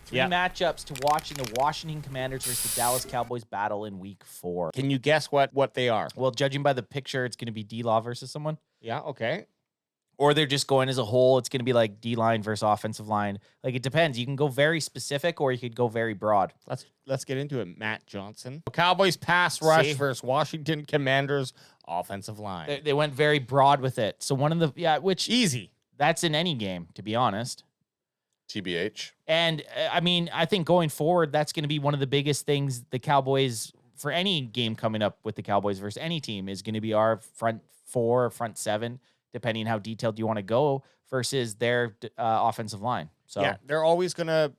Three matchups to watch in the Washington Commanders versus the Dallas Cowboys battle in Week 4. Can you guess what they are? Well, judging by the picture, it's going to be D-Law versus someone. Yeah, okay. Or they're just going as a whole. It's going to be like D-line versus offensive line. Like, it depends. You can go very specific or you could go very broad. Let's get into it. Matt Johnson. Cowboys pass rush versus Washington Commanders offensive line. They went very broad with it. So one of the, which easy. That's in any game, to be honest. TBH. And, I mean, I think going forward, that's going to be one of the biggest things the Cowboys, for any game coming up with the Cowboys versus any team, is going to be our front four or front seven, depending on how detailed you want to go, versus their offensive line. So yeah, they're always going to,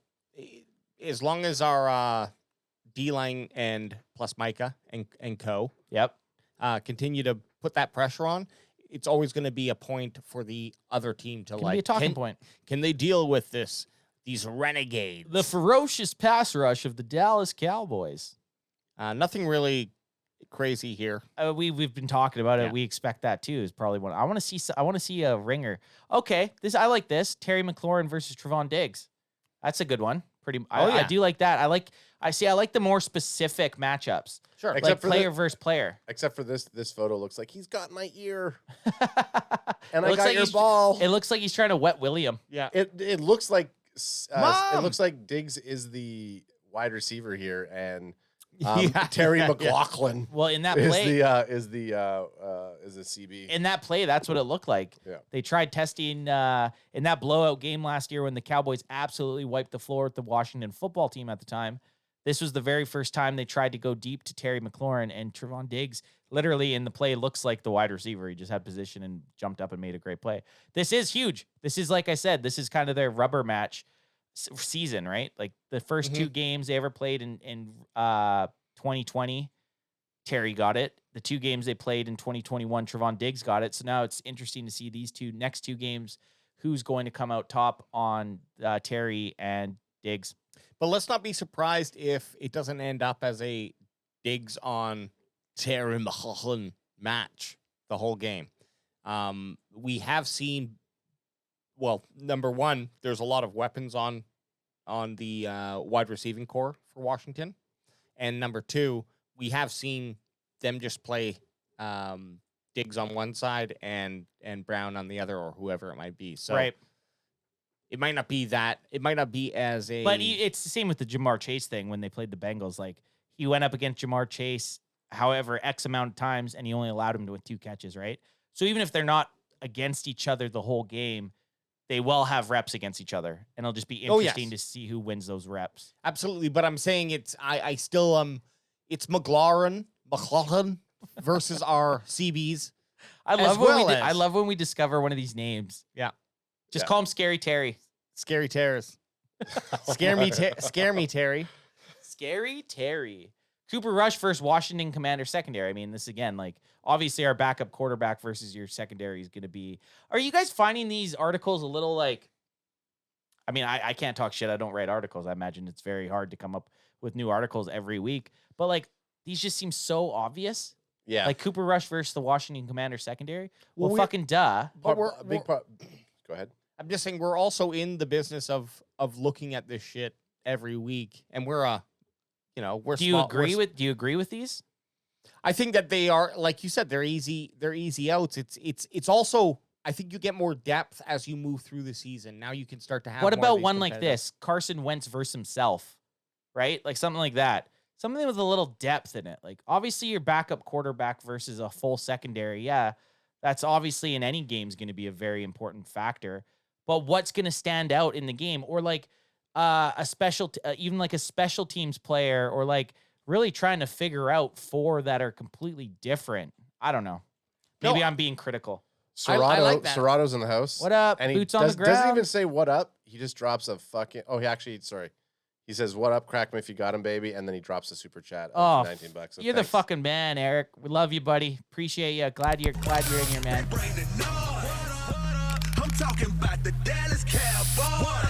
as long as our D-line and plus Micah and co. Yep. Continue to put that pressure on, it's always going to be a point for the other team to be a talking point. Can they deal with these renegades? The ferocious pass rush of the Dallas Cowboys. Nothing really crazy here. We've been talking about it. Yeah. We expect that too. Is probably one. I want to see a ringer. Okay, I like this. Terry McLaurin versus Trevon Diggs. That's a good one. I do like that. I like the more specific matchups. Sure. Like player versus player. Except for this photo looks like he's got my ear. And I got like your ball. It looks like he's trying to wet William. Yeah. It looks like Diggs is the wide receiver here, and Terry McLaughlin. Well, in that play is the CB. In that play, that's what it looked like. Yeah. They tried testing in that blowout game last year when the Cowboys absolutely wiped the floor with the Washington football team at the time. This was the very first time they tried to go deep to Terry McLaurin, and Trevon Diggs literally in the play looks like the wide receiver. He just had position and jumped up and made a great play. This is huge. This is, like I said, this is kind of their rubber match season, right? Like the first two games they ever played in 2020, Terry got it. The two games they played in 2021, Trevon Diggs got it. So now it's interesting to see these next two games, who's going to come out top on Terry and Diggs. But let's not be surprised if it doesn't end up as a Diggs on Terry McLaurin match the whole game. We have seen, well, number one, there's a lot of weapons on the wide receiving core for Washington. And number two, we have seen them just play Diggs on one side and Brown on the other, or whoever it might be. So right. It might not be that. It might not be as a. But it's the same with the Jamar Chase thing when they played the Bengals. Like, he went up against Jamar Chase, however, X amount of times, and he only allowed him to win 2 catches, right? So even if they're not against each other the whole game, they will have reps against each other, and it'll just be interesting to see who wins those reps. Absolutely, but I'm saying I still it's McLaurin versus our CBs. I love when we discover one of these names. Yeah. Just call him Scary Terry. Scary Terrors. Scare me, Terry. Scary Terry. Cooper Rush versus Washington Commander secondary. I mean, this again, like, obviously our backup quarterback versus your secondary is going to be. Are you guys finding these articles a little like? I mean, I can't talk shit. I don't write articles. I imagine it's very hard to come up with new articles every week. But like, these just seem so obvious. Yeah. Like Cooper Rush versus the Washington Commander secondary. Well, fucking duh. But Go ahead. I'm just saying we're also in the business of looking at this shit every week, and we're we're. Do you agree with these? I think that they are, like you said, they're easy outs. It's also, I think you get more depth as you move through the season. Now you can start to have. What about one like this? Carson Wentz versus himself, right? Like something like that. Something with a little depth in it. Like, obviously your backup quarterback versus a full secondary. Yeah, that's obviously in any game is going to be a very important factor. But what's going to stand out in the game, or like even like a special teams player, or like really trying to figure out 4 that are completely different. I don't know. Maybe I'm being critical. I like that. Serrato's in the house. What up? And Boots on the ground. Doesn't even say what up. He just drops a fucking. Oh, he says, "What up, crack me if you got him, baby," and then he drops a super chat of $19. So you're the fucking man, Eric. We love you, buddy. Appreciate you. Glad you're in here, man. I'm talking about the Dallas Cowboys.